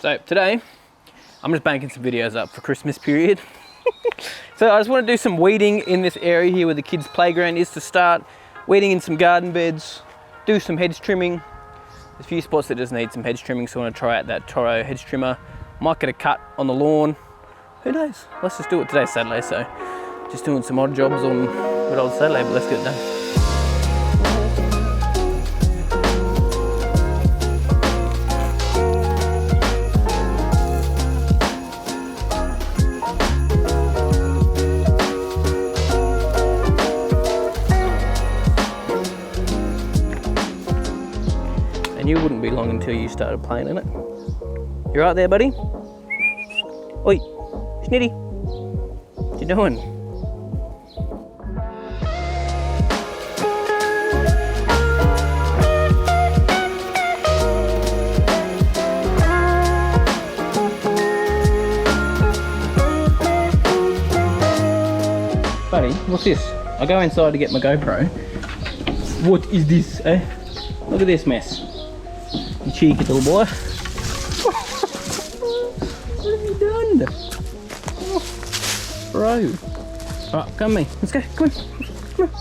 So today, I'm just banking some videos up for Christmas period. So I just want to do some weeding in this area here where the kids' playground is to start. Weeding in some garden beds, do some hedge trimming. There's a few spots that just need some hedge trimming, so I want to try out that Toro hedge trimmer. Might get a cut on the lawn. Who knows? Let's just do it. Today's Saturday, so just doing some odd jobs on good old Saturday, but let's get it done. And you wouldn't be long until you started playing in it. You right there, buddy? Oi, Snitty. What you doing? Buddy, what's this? I go inside to get my GoPro. What is this, eh? Look at this mess. You cheeky little boy. What have you done? Oh, bro. Alright, come with me. Let's go. Come on. Come on.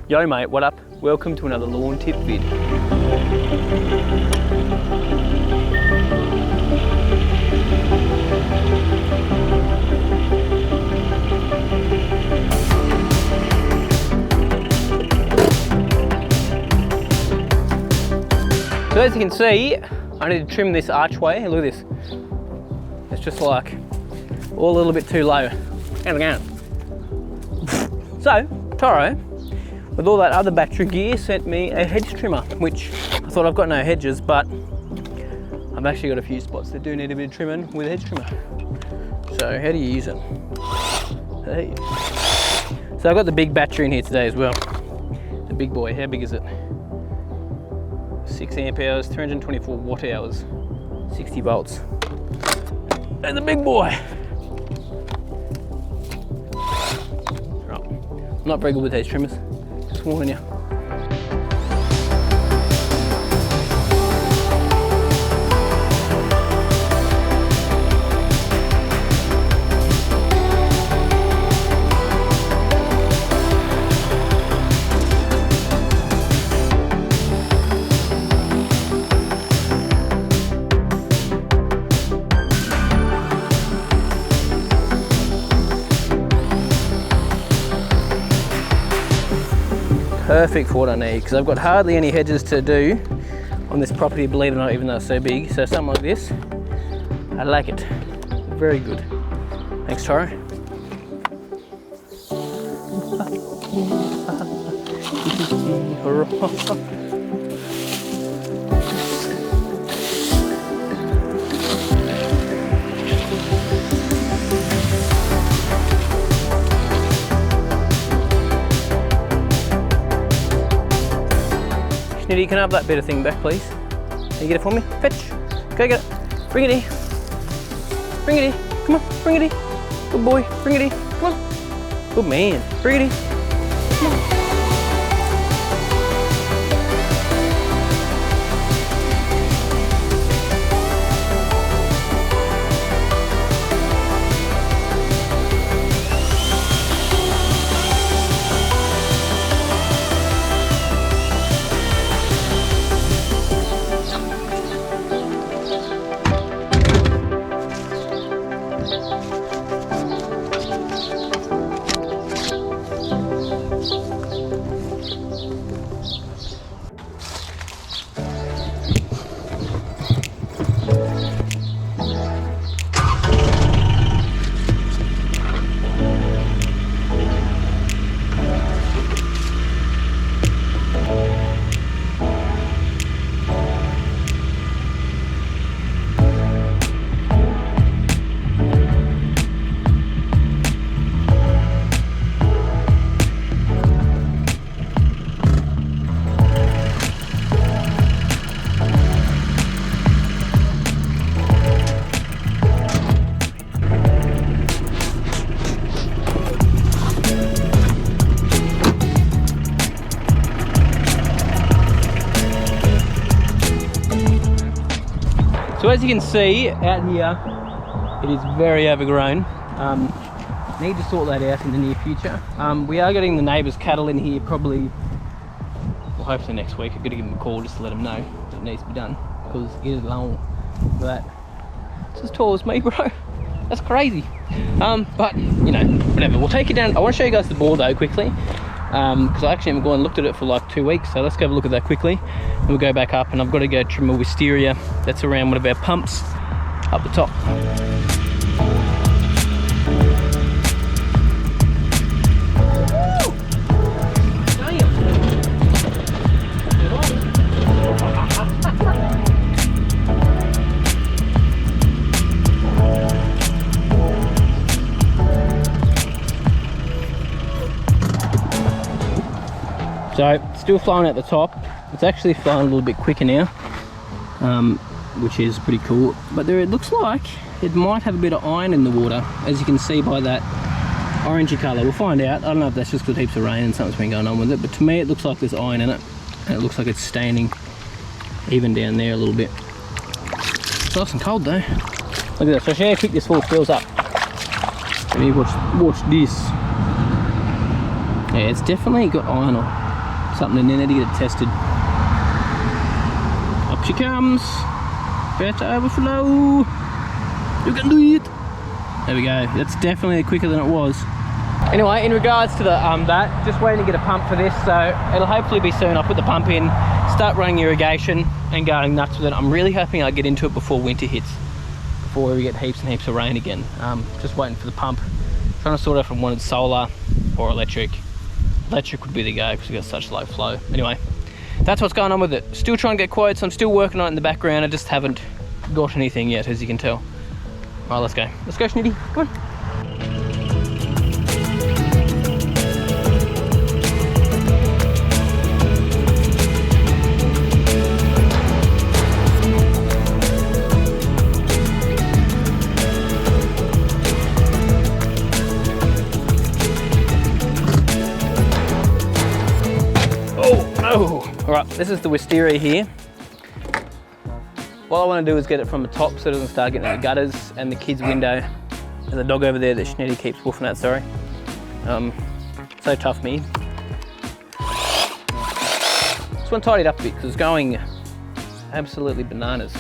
Yo mate, what up? Welcome to another lawn tip vid. So as you can see, I need to trim this archway. Look at this. It's just like all a little bit too low. How's it going? So, Toro, with all that other battery gear, sent me a hedge trimmer, which I thought I've got no hedges, but I've actually got a few spots that do need a bit of trimming with a hedge trimmer. So how do you use it? Hey. So I've got the big battery in here today as well. The big boy, how big is it? 6 amp hours, 324 watt hours, 60 volts. And the big boy. Right. I'm not very good with hedge trimmers. Just warning you. Perfect for what I need, because I've got hardly any hedges to do on this property, believe it or not, even though it's so big. So something like this, I like it. Very good. Thanks, Toro. Snitty, can I have that bit of thing back, please? Can you get it for me? Fetch. Go get it. Bring it here. Bring it here. Come on, bring it here. Good boy. Bring it here. Come on. Good man. Bring it here. Come on. So as you can see out here, it is very overgrown. Need to sort that out in the near future. We are getting the neighbours' cattle in here probably, well, hopefully next week. I've got to give them a call just to let them know that it needs to be done, because it is long for that. It's as tall as me, bro. That's crazy. But you know, whatever. We'll take it down. I want to show you guys the boar though quickly, because I actually haven't gone and looked at it for like 2 weeks. So let's go have a look at that quickly. And we'll go back up, and I've got to go trim a wisteria that's around one of our pumps up the top. So still flowing at the top. It's actually flowing a little bit quicker now, which is pretty cool. But there, it looks like it might have a bit of iron in the water, as you can see by that orangey colour. We'll find out. I don't know if that's just because heaps of rain and something's been going on with it, but to me it looks like there's iron in it, and it looks like it's staining even down there a little bit. It's nice and cold though. Look at this. So see how quick this all fills up. Let me watch this. Yeah, it's definitely got iron or something in there to get it tested. Up she comes. Better overflow. You can do it. There we go. That's definitely quicker than it was. Anyway, in regards to the that, just waiting to get a pump for this, so it'll hopefully be soon. I'll put the pump in, start running irrigation and going nuts with it. I'm really hoping I get into it before winter hits, before we get heaps and heaps of rain again. Just waiting for the pump. Trying to sort out if I wanted solar or electric. Electric would be the go because we've got such low flow. Anyway, that's what's going on with it. Still trying to get quotes. I'm still working on it in the background. I just haven't got anything yet, as you can tell. All right, let's go. Let's go, Schnitty. Come on. Alright, this is the wisteria here. What I want to do is get it from the top so it doesn't start getting in the gutters and the kids' window. There's a dog over there that Schnitty keeps woofing at, sorry. So tough me. Just want to tidy it up a bit because it's going absolutely bananas.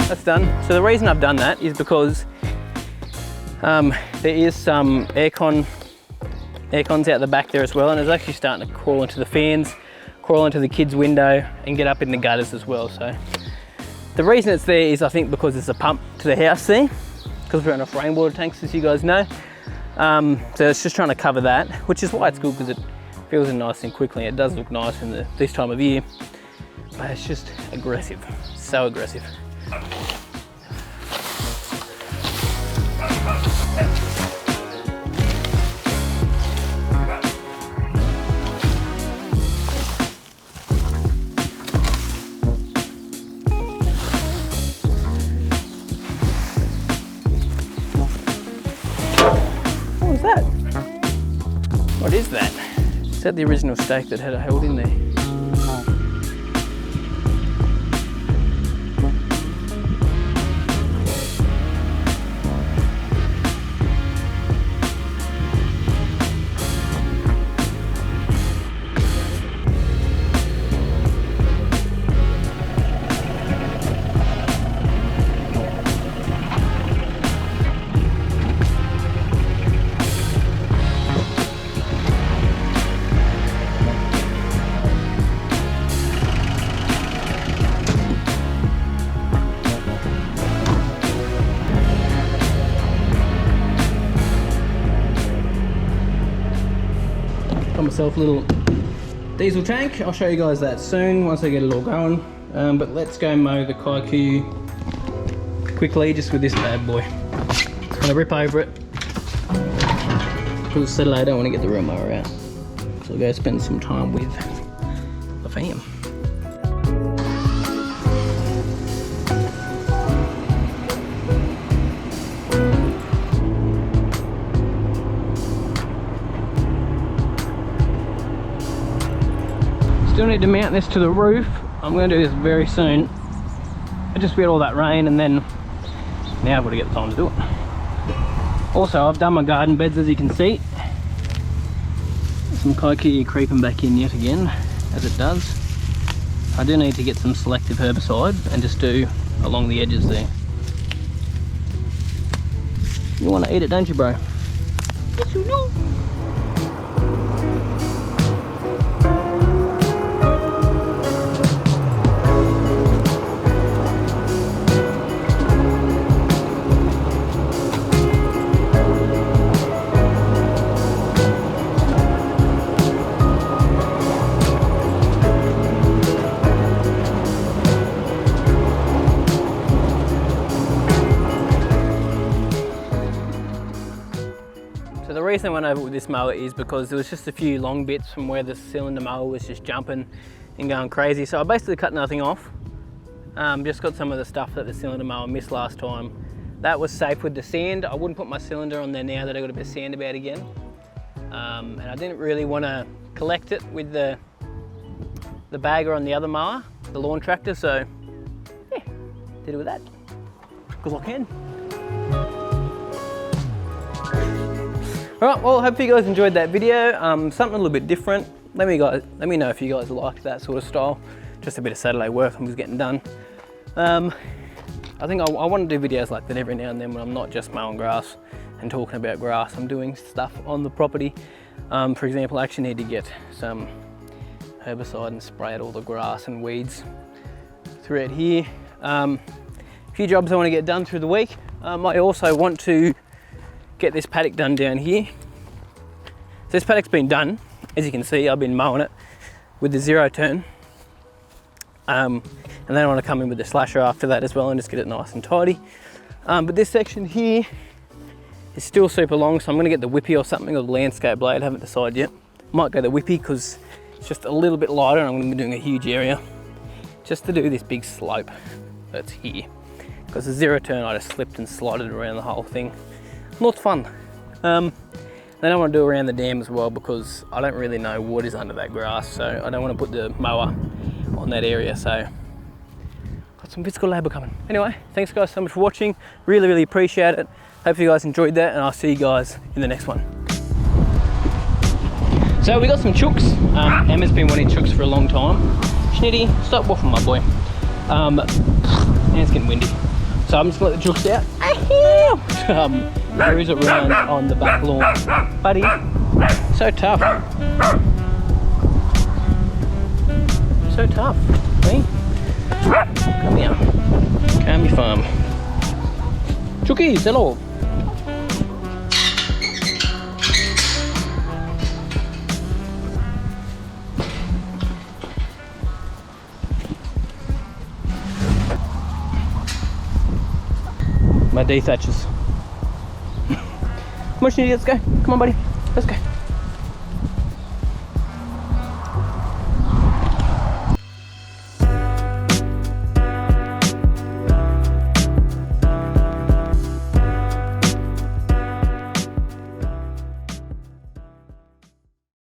That's done. So the reason I've done that is because there is some aircons out the back there as well, and it's actually starting to crawl into the fans, crawl into the kids' window and get up in the gutters as well. So the reason it's there is I think because there's a pump to the house there, because we're on off rainwater tanks, as you guys know. So it's just trying to cover that, which is why it's good, because it fills in nice and quickly. It does look nice in this time of year, but it's just aggressive, so aggressive. What was that? What is that? Is that the original stake that had it held in there? Got myself a little diesel tank. I'll show you guys that soon once I get it all going. But let's go mow the Kikuyu quickly just with this bad boy. Just gonna rip over it. Because it's Saturday, I don't want to get the real mower out. So I'll go spend some time with the fam. Still need to mount this to the roof. I'm going to do this very soon. I just get all that rain and then now I've got to get the time to do it. Also, I've done my garden beds, as you can see. Some Kikuyu creeping back in yet again, as it does. I do need to get some selective herbicide and just do along the edges there. You want to eat it, don't you, bro? Yes, you do. So the reason I went over with this mower is because there was just a few long bits from where the cylinder mower was just jumping and going crazy. So I basically cut nothing off. Just got some of the stuff that the cylinder mower missed last time. That was safe with the sand. I wouldn't put my cylinder on there now that I got a bit of sand about again. And I didn't really want to collect it with the bagger on the other mower, the lawn tractor. So yeah, did it with that because I can. Alright, well, hope you guys enjoyed that video. Something a little bit different. Let me know if you guys liked that sort of style. Just a bit of Saturday work I'm just getting done. I think I want to do videos like that every now and then when I'm not just mowing grass and talking about grass. I'm doing stuff on the property. For example, I actually need to get some herbicide and spray out all the grass and weeds throughout here. A few jobs I want to get done through the week. I also want to get this paddock done down here. So this paddock's been done. As you can see, I've been mowing it with the 0 turn. And then I want to come in with the slasher after that as well and just get it nice and tidy. But this section here is still super long, so I'm going to get the whippy or something, or the landscape blade. I haven't decided yet. Might go the whippy because it's just a little bit lighter and I'm going to be doing a huge area just to do this big slope that's here. Because the 0 turn, I just slipped and slided around the whole thing. Lots of fun. Then I want to do around the dam as well because I don't really know what is under that grass, so I don't want to put the mower on that area. So got some physical labour coming. Anyway, thanks guys so much for watching. Really appreciate it. Hope you guys enjoyed that, and I'll see you guys in the next one. So we got some chooks. Emma's been wanting chooks for a long time. Schnitty, stop waffling, my boy. And it's getting windy, so I'm just gonna let the chooks out. Cruise it around on the back lawn. Buddy, so tough. So tough, see? Come here. Calm your farm. Chookies, hello. My dethatchers. Come on, Schnitty, let's go. Come on, buddy. Let's go.